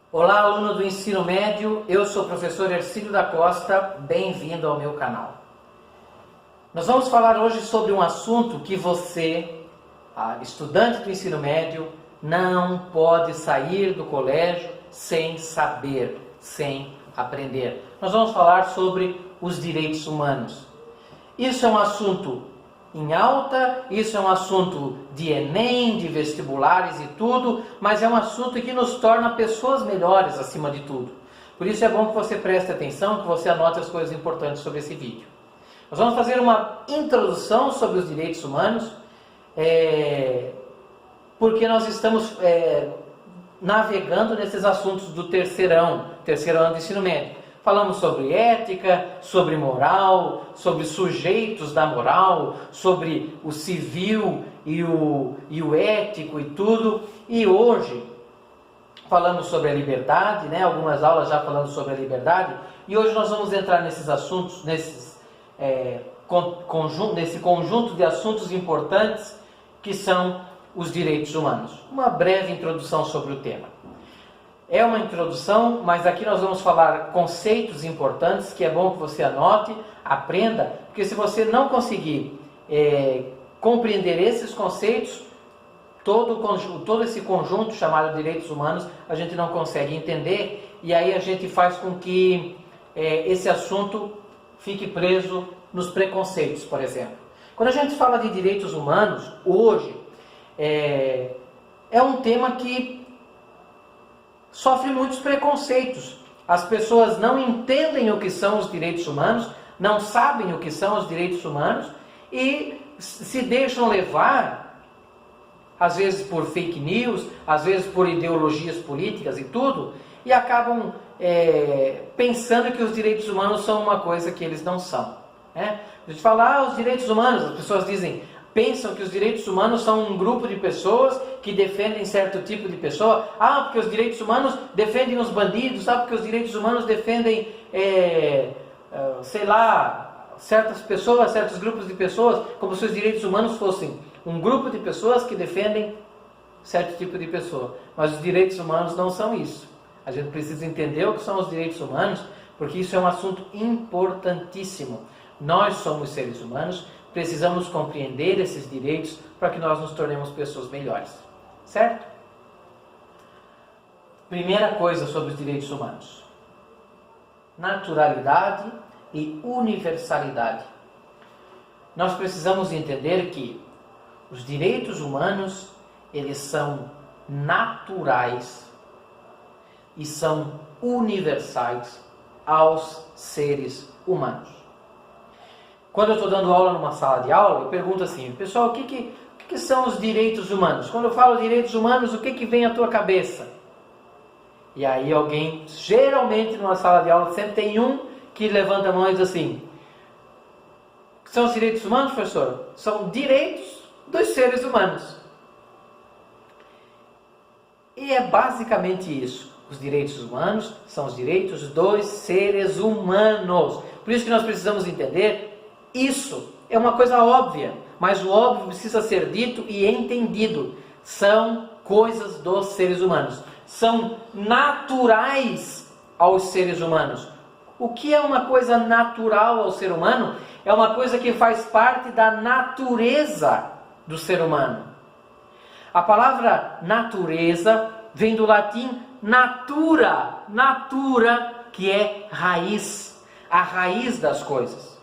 Olá, aluno do ensino médio, eu sou o professor Hercílio da Costa, bem-vindo ao meu canal. Nós vamos falar hoje sobre um assunto que você, estudante do ensino médio, não pode sair do colégio sem saber, sem aprender. Nós vamos falar sobre os direitos humanos. Isso é um assunto em alta, isso é um assunto de Enem, de vestibulares e tudo, mas é um assunto que nos torna pessoas melhores acima de tudo. Por isso é bom que você preste atenção, que você anote as coisas importantes sobre esse vídeo. Nós vamos fazer uma introdução sobre os direitos humanos, porque nós estamos navegando nesses assuntos do terceiro ano do ensino médio. Falamos sobre ética, sobre moral, sobre sujeitos da moral, sobre o civil e o ético e tudo. E hoje falamos sobre a liberdade, né? Algumas aulas já falando sobre a liberdade. E hoje nós vamos entrar nesses assuntos, nesse conjunto de assuntos importantes que são os direitos humanos. Uma breve introdução sobre o tema. É uma introdução, mas aqui nós vamos falar conceitos importantes que é bom que você anote, aprenda, porque se você não conseguir compreender esses conceitos, todo esse conjunto chamado direitos humanos, a gente não consegue entender e aí a gente faz com que esse assunto fique preso nos preconceitos, por exemplo. Quando a gente fala de direitos humanos, hoje, é um tema que sofre muitos preconceitos. As pessoas não entendem o que são os direitos humanos, não sabem o que são os direitos humanos e se deixam levar, às vezes por fake news, às vezes por ideologias políticas e tudo, e acabam pensando que os direitos humanos são uma coisa que eles não são. Né? A gente fala, os direitos humanos, as pessoas pensam que os direitos humanos são um grupo de pessoas que defendem certo tipo de pessoa. Porque os direitos humanos defendem os bandidos, porque os direitos humanos defendem, certas pessoas, certos grupos de pessoas, como se os direitos humanos fossem um grupo de pessoas que defendem certo tipo de pessoa. Mas os direitos humanos não são isso. A gente precisa entender o que são os direitos humanos, porque isso é um assunto importantíssimo. Nós somos seres humanos, precisamos compreender esses direitos para que nós nos tornemos pessoas melhores. Certo? Primeira coisa sobre os direitos humanos. Naturalidade e universalidade. Nós precisamos entender que os direitos humanos, eles são naturais e são universais aos seres humanos. Quando eu estou dando aula numa sala de aula, eu pergunto assim, pessoal, o que são os direitos humanos? Quando eu falo direitos humanos, o que vem à tua cabeça? E aí alguém, geralmente numa sala de aula, sempre tem um que levanta a mão e diz assim, o que são os direitos humanos, professor? São direitos dos seres humanos. E é basicamente isso. Os direitos humanos são os direitos dos seres humanos. Por isso que nós precisamos entender. Isso é uma coisa óbvia, mas o óbvio precisa ser dito e entendido. São coisas dos seres humanos. São naturais aos seres humanos. O que é uma coisa natural ao ser humano? É uma coisa que faz parte da natureza do ser humano. A palavra natureza vem do latim natura, que é raiz, a raiz das coisas.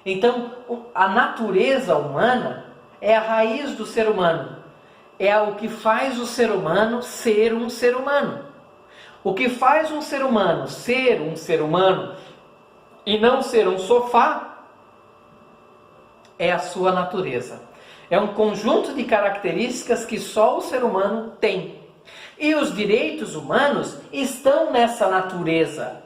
Então, a natureza humana é a raiz do ser humano. É o que faz o ser humano ser um ser humano. O que faz um ser humano e não ser um sofá é a sua natureza. É um conjunto de características que só o ser humano tem. E os direitos humanos estão nessa natureza.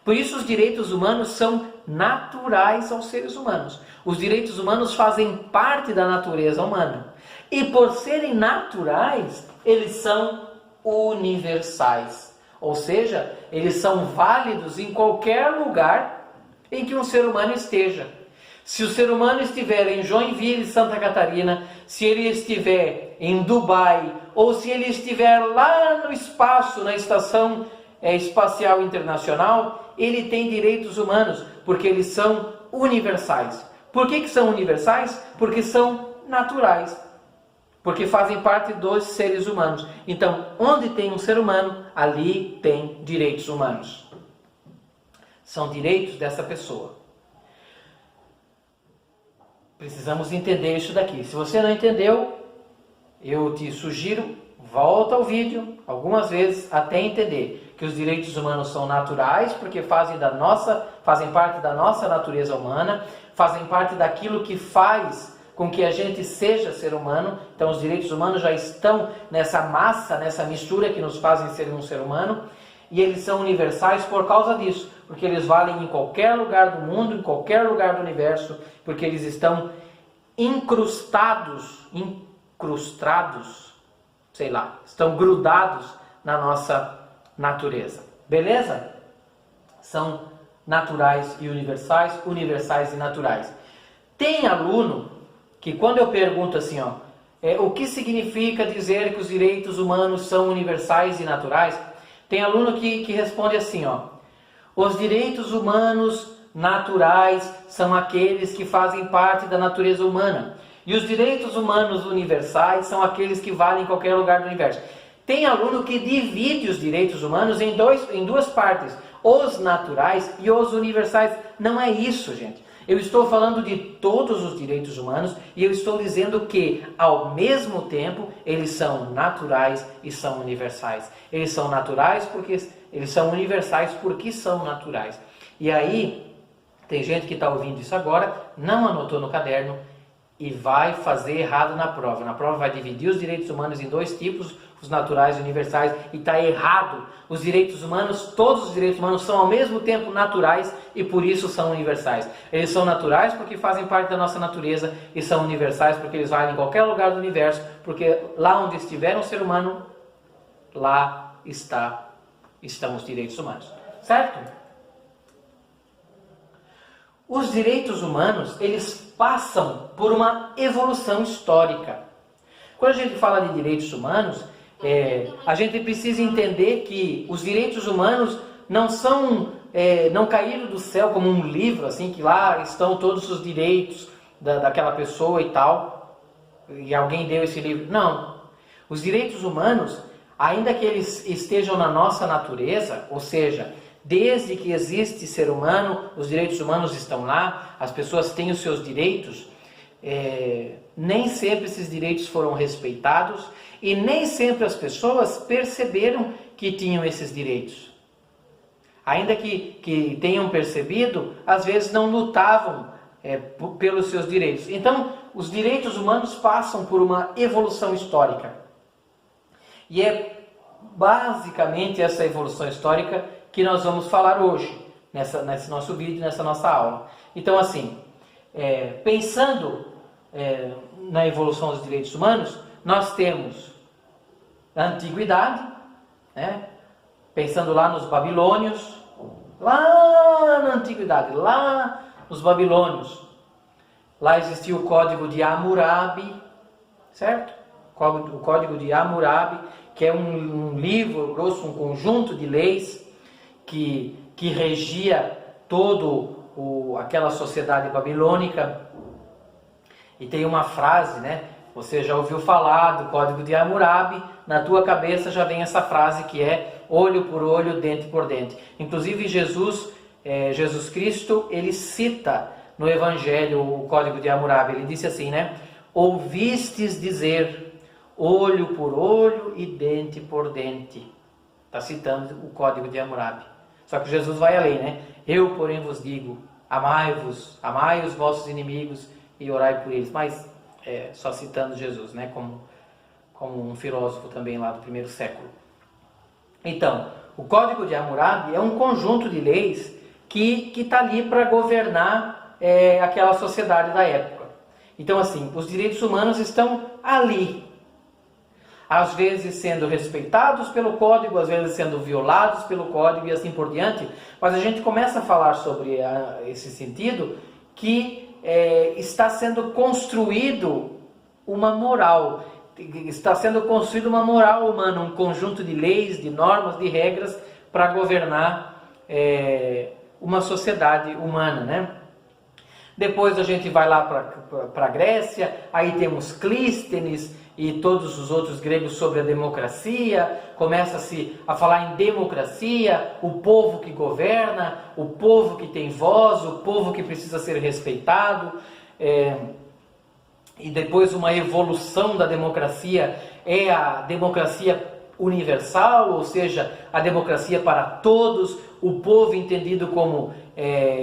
Por isso os direitos humanos são naturais aos seres humanos. Os direitos humanos fazem parte da natureza humana. E por serem naturais, eles são universais. Ou seja, eles são válidos em qualquer lugar em que um ser humano esteja. Se o ser humano estiver em Joinville, Santa Catarina, se ele estiver em Dubai, ou se ele estiver lá no espaço, na Estação Espacial Internacional, ele tem direitos humanos, porque eles são universais. Por que são universais? Porque são naturais, porque fazem parte dos seres humanos. Então, onde tem um ser humano, ali tem direitos humanos. São direitos dessa pessoa. Precisamos entender isso daqui. Se você não entendeu, eu te sugiro, volta ao vídeo algumas vezes até entender que os direitos humanos são naturais, porque fazem parte da nossa natureza humana, fazem parte daquilo que faz com que a gente seja ser humano. Então os direitos humanos já estão nessa massa, nessa mistura que nos fazem ser um ser humano, e eles são universais por causa disso, porque eles valem em qualquer lugar do mundo, em qualquer lugar do universo, porque eles estão estão grudados na nossa natureza. Beleza? São naturais e universais, universais e naturais. Tem aluno que quando eu pergunto assim, o que significa dizer que os direitos humanos são universais e naturais? Tem aluno que responde assim, os direitos humanos naturais são aqueles que fazem parte da natureza humana. E os direitos humanos universais são aqueles que valem em qualquer lugar do universo. Tem aluno que divide os direitos humanos em duas partes, os naturais e os universais. Não é isso, gente. Eu estou falando de todos os direitos humanos e eu estou dizendo que, ao mesmo tempo, eles são naturais e são universais. Eles são naturais porque eles são universais porque são naturais. E aí, tem gente que está ouvindo isso agora, não anotou no caderno e vai fazer errado na prova. Na prova vai dividir os direitos humanos em dois tipos, os naturais e universais, e está errado. Os direitos humanos, todos os direitos humanos são ao mesmo tempo naturais e por isso são universais. Eles são naturais porque fazem parte da nossa natureza e são universais porque eles valem em qualquer lugar do universo, porque lá onde estiver um ser humano, lá estão os direitos humanos. Certo? Os direitos humanos, eles passam por uma evolução histórica. Quando a gente fala de direitos humanos, a gente precisa entender que os direitos humanos não caíram do céu como um livro, assim, que lá estão todos os direitos daquela pessoa e tal, e alguém deu esse livro. Não. Os direitos humanos, ainda que eles estejam na nossa natureza, ou seja, desde que existe ser humano, os direitos humanos estão lá, as pessoas têm os seus direitos, nem sempre esses direitos foram respeitados e nem sempre as pessoas perceberam que tinham esses direitos. Ainda que tenham percebido, às vezes não lutavam pelos seus direitos. Então, os direitos humanos passam por uma evolução histórica. E é basicamente essa evolução histórica que nós vamos falar hoje, nesse nosso vídeo, nessa nossa aula. Então, assim, pensando na evolução dos direitos humanos, nós temos a antiguidade, pensando lá nos babilônios, lá na antiguidade, lá nos babilônios, lá existia o Código de Hammurabi, certo? O Código de Hammurabi, que é um livro grosso, um conjunto de leis que regia aquela sociedade babilônica. E tem uma frase, você já ouviu falar do Código de Hammurabi, na tua cabeça já vem essa frase que é olho por olho, dente por dente. Inclusive Jesus Cristo, ele cita no Evangelho o Código de Hammurabi. Ele disse assim, ouvistes dizer olho por olho e dente por dente. Está citando o Código de Hammurabi. Só que Jesus vai além, Eu, porém, vos digo, amai os vossos inimigos e orai por eles. Mas só citando Jesus, como um filósofo também lá do primeiro século. Então, o Código de Hammurabi é um conjunto de leis que está ali para governar aquela sociedade da época. Então, assim, os direitos humanos estão ali, às vezes sendo respeitados pelo Código, às vezes sendo violados pelo Código e assim por diante. Mas a gente começa a falar sobre esse sentido que está sendo construído uma moral. está sendo construída uma moral humana, um conjunto de leis, de normas, de regras para governar uma sociedade humana, né? Depois a gente vai lá para a Grécia, aí temos Clístenes e todos os outros gregos sobre a democracia, começa-se a falar em democracia, o povo que governa, o povo que tem voz, o povo que precisa ser respeitado, e depois uma evolução da democracia é a democracia universal, ou seja, a democracia para todos, o povo entendido como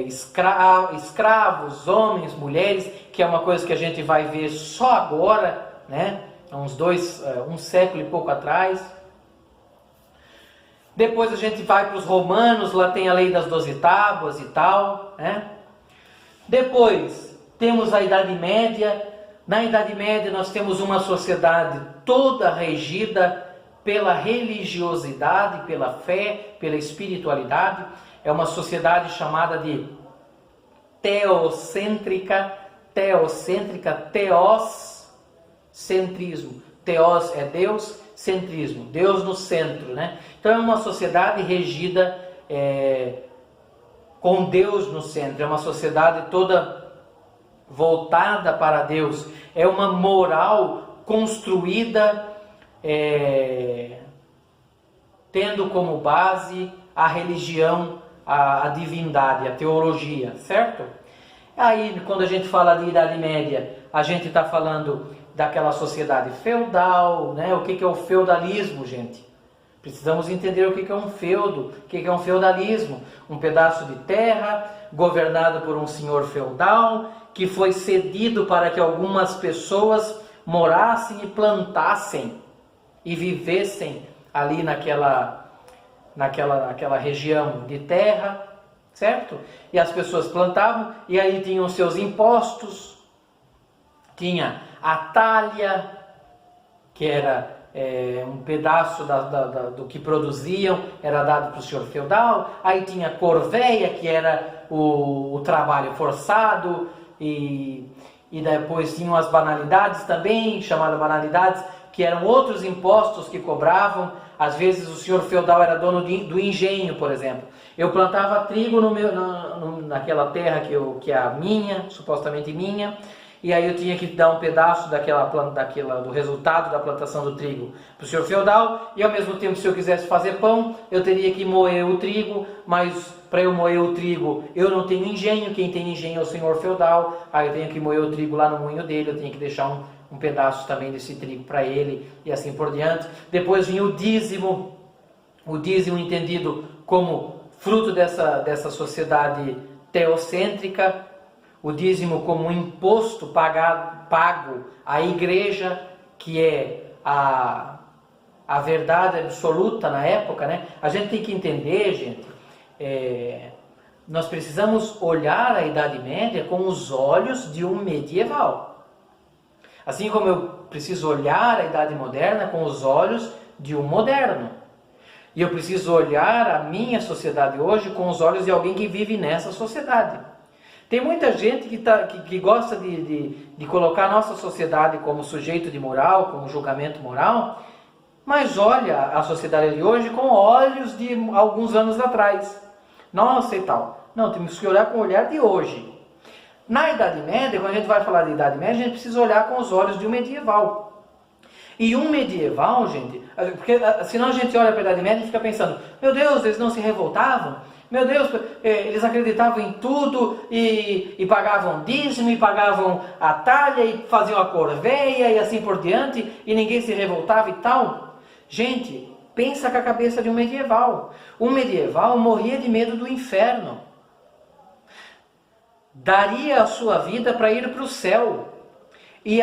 escravos, homens, mulheres, que é uma coisa que a gente vai ver só agora, né? Um século e pouco atrás. Depois a gente vai para os romanos, lá tem a lei das 12 tábuas e tal, né? Depois temos a Idade Média. Na Idade Média nós temos uma sociedade toda regida pela religiosidade, pela fé, pela espiritualidade. É uma sociedade chamada de teocêntrica, teocentrismo. Teos é Deus, centrismo, Deus no centro, né? Então é uma sociedade regida com Deus no centro, é uma sociedade toda voltada para Deus, é uma moral construída tendo como base a religião, a divindade, a teologia, certo? Aí, quando a gente fala de Idade Média, a gente está falando daquela sociedade feudal, né? O que é o feudalismo, gente? Precisamos entender o que é um feudo, o que é um feudalismo. Um pedaço de terra governado por um senhor feudal que foi cedido para que algumas pessoas morassem e plantassem e vivessem ali naquela região de terra, certo? E as pessoas plantavam e aí tinham seus impostos, tinha a talha, que era um pedaço do que produziam, era dado para o senhor feudal, aí tinha a corveia, que era o trabalho forçado, e depois tinham as banalidades também, chamadas banalidades, que eram outros impostos que cobravam. Às vezes o senhor feudal era dono do engenho, por exemplo. Eu plantava trigo naquela terra que é a minha, supostamente minha, e aí eu tinha que dar um pedaço do resultado da plantação do trigo para o senhor feudal, e ao mesmo tempo, se eu quisesse fazer pão, eu teria que moer o trigo, mas para eu moer o trigo, eu não tenho engenho, quem tem engenho é o senhor feudal, aí eu tenho que moer o trigo lá no moinho dele, eu tenho que deixar um pedaço também desse trigo para ele, e assim por diante. Depois vinha o dízimo entendido como fruto dessa sociedade teocêntrica, o dízimo como um imposto pago à igreja, que é a verdade absoluta na época, né? A gente tem que entender, gente, nós precisamos olhar a Idade Média com os olhos de um medieval. Assim como eu preciso olhar a Idade Moderna com os olhos de um moderno. E eu preciso olhar a minha sociedade hoje com os olhos de alguém que vive nessa sociedade. Tem muita gente que gosta de colocar a nossa sociedade como sujeito de moral, como julgamento moral, mas olha a sociedade de hoje com olhos de alguns anos atrás. Nossa e tal. Não, temos que olhar com o olhar de hoje. Na Idade Média, quando a gente vai falar de Idade Média, a gente precisa olhar com os olhos de um medieval. E um medieval, gente, porque senão a gente olha para a Idade Média e fica pensando, meu Deus, eles não se revoltavam? Meu Deus, eles acreditavam em tudo e pagavam dízimo, e pagavam a talha, e faziam a corveia, e assim por diante, e ninguém se revoltava e tal. Gente, pensa com a cabeça de um medieval. Um medieval morria de medo do inferno. Daria a sua vida para ir para o céu. E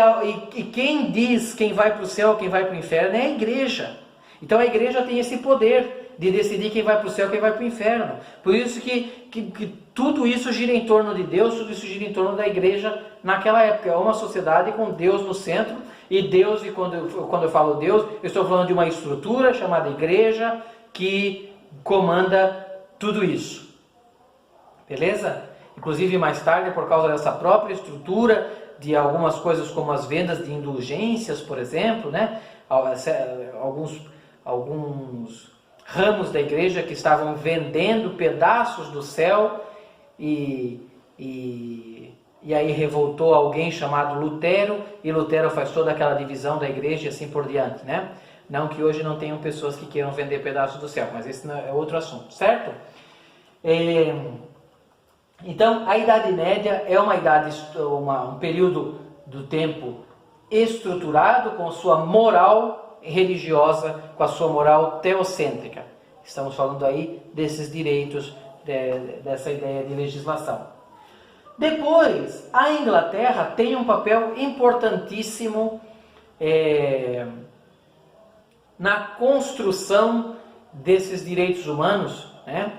quem diz quem vai para o céu, quem vai para o inferno é a igreja. Então a igreja tem esse poder de decidir quem vai para o céu e quem vai para o inferno. Por isso que tudo isso gira em torno de Deus, tudo isso gira em torno da igreja naquela época. É uma sociedade com Deus no centro, e Deus, e quando eu falo Deus, eu estou falando de uma estrutura chamada igreja que comanda tudo isso. Beleza? Inclusive mais tarde, por causa dessa própria estrutura de algumas coisas como as vendas de indulgências, por exemplo, né? Alguns ramos da igreja que estavam vendendo pedaços do céu e aí revoltou alguém chamado Lutero, e Lutero faz toda aquela divisão da igreja e assim por diante, né? Não que hoje não tenham pessoas que queiram vender pedaços do céu, mas esse é outro assunto, certo? Então, a Idade Média é uma idade, um período do tempo estruturado com sua moral religiosa, com a sua moral teocêntrica. Estamos falando aí desses direitos, dessa ideia de legislação. Depois, a Inglaterra tem um papel importantíssimo na construção desses direitos humanos, né?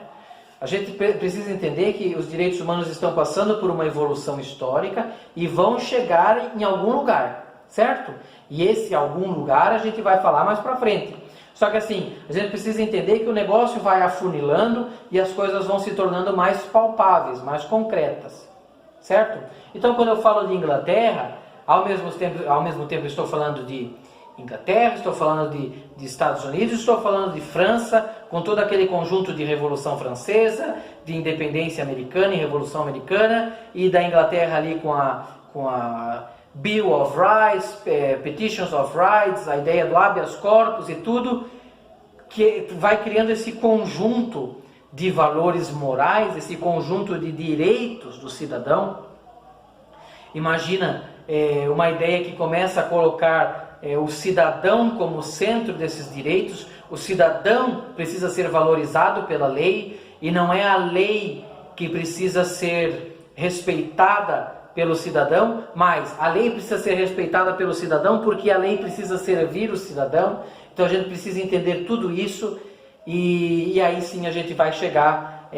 A gente precisa entender que os direitos humanos estão passando por uma evolução histórica e vão chegar em algum lugar, certo? E esse algum lugar a gente vai falar mais pra frente. Só que assim, a gente precisa entender que o negócio vai afunilando e as coisas vão se tornando mais palpáveis, mais concretas, certo? Então, quando eu falo de Inglaterra, ao mesmo tempo estou falando de Inglaterra, estou falando de Estados Unidos, estou falando de França, com todo aquele conjunto de Revolução Francesa, de independência americana e Revolução Americana, e da Inglaterra ali com a Bill of Rights, Petitions of Rights, a ideia do habeas corpus e tudo, que vai criando esse conjunto de valores morais, esse conjunto de direitos do cidadão. Imagina uma ideia que começa a colocar o cidadão como centro desses direitos. O cidadão precisa ser valorizado pela lei, e não é a lei que precisa ser respeitada pelo cidadão, mas a lei precisa ser respeitada pelo cidadão porque a lei precisa servir o cidadão. Então a gente precisa entender tudo isso, e aí sim a gente vai chegar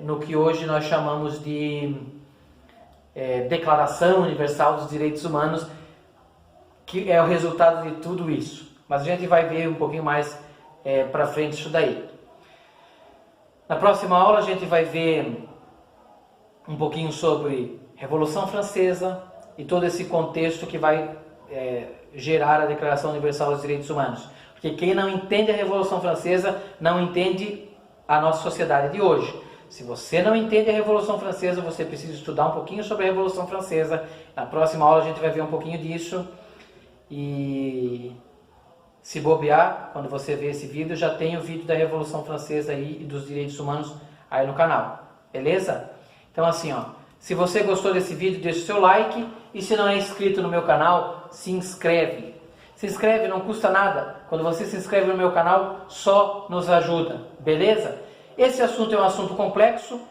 no que hoje nós chamamos de Declaração Universal dos Direitos Humanos, que é o resultado de tudo isso. Mas a gente vai ver um pouquinho mais para frente isso daí. Na próxima aula a gente vai ver um pouquinho sobre Revolução Francesa e todo esse contexto que vai gerar a Declaração Universal dos Direitos Humanos. Porque quem não entende a Revolução Francesa não entende a nossa sociedade de hoje. Se você não entende a Revolução Francesa, você precisa estudar um pouquinho sobre a Revolução Francesa. Na próxima aula a gente vai ver um pouquinho disso. E se bobear, quando você ver esse vídeo, já tem o vídeo da Revolução Francesa aí e dos direitos humanos aí no canal. Beleza? Então assim, ó, se você gostou desse vídeo, deixa o seu like, e se não é inscrito no meu canal, se inscreve. Se inscreve, não custa nada. Quando você se inscreve no meu canal, só nos ajuda. Beleza? Esse assunto é um assunto complexo.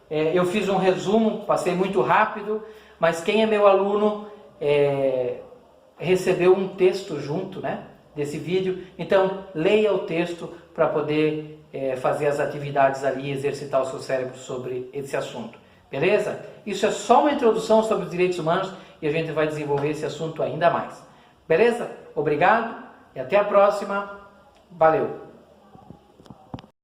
Eu fiz um resumo, passei muito rápido, mas quem é meu aluno recebeu um texto junto, né, desse vídeo. Então leia o texto para poder fazer as atividades ali e exercitar o seu cérebro sobre esse assunto. Beleza? Isso é só uma introdução sobre os direitos humanos, e a gente vai desenvolver esse assunto ainda mais. Beleza? Obrigado e até a próxima. Valeu!